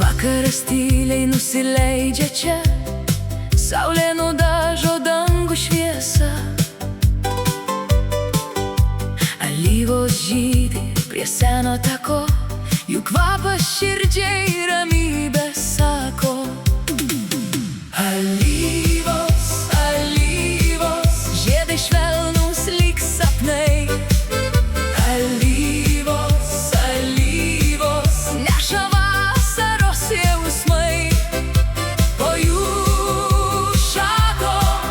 Vakaras tyliai nusileidžia čia, saulė nudažo dangų šviesą. Alyvos žydi prie seno tako, jų kvapas širdžiai ramybę sako. Alyvos, alyvos, žiedai švelnūs lyg sapnai. Alyvos, alyvos, neša vasaros jausmai. Po jų šakom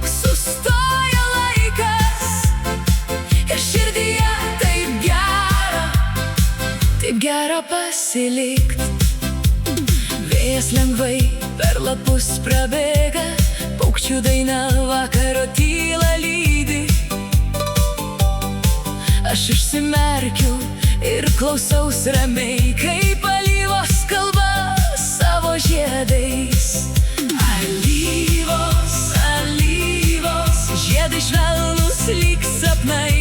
sustoja laikas ir širdyje taip gera pasilikt. Vėjas lengvai per lapus prabėga, paukščių daina vakaro tylą lydi. Aš užsimerkiu ir klausaus ramiai, kaip alyvos kalba savo žiedais. Alyvos, alyvos, žiedai švelnūs lyg sapnai.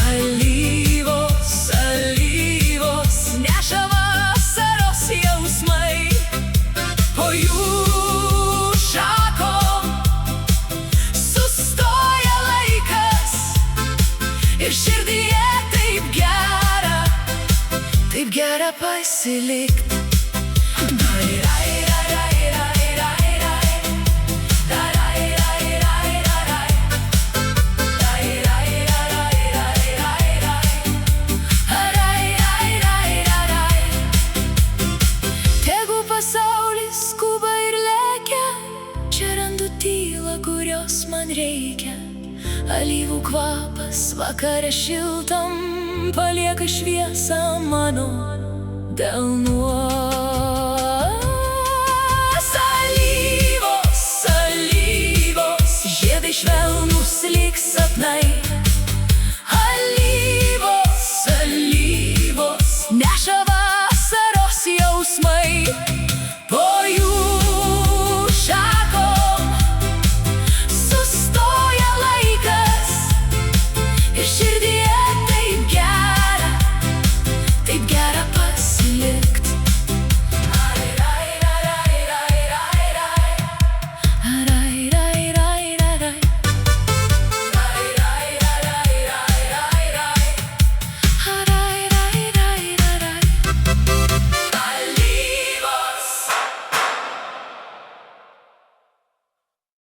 Alyvos, alyvos, neša vasaros jausmai. Po jų šakom sustoja laikas ir širdyje taip gera pasilikt. Tegu pasaulis skuba ir lekia, čia randu tylą, kurios man reikia. Alyvų kvapas vakare šiltam palieka šviesą mano delnuose.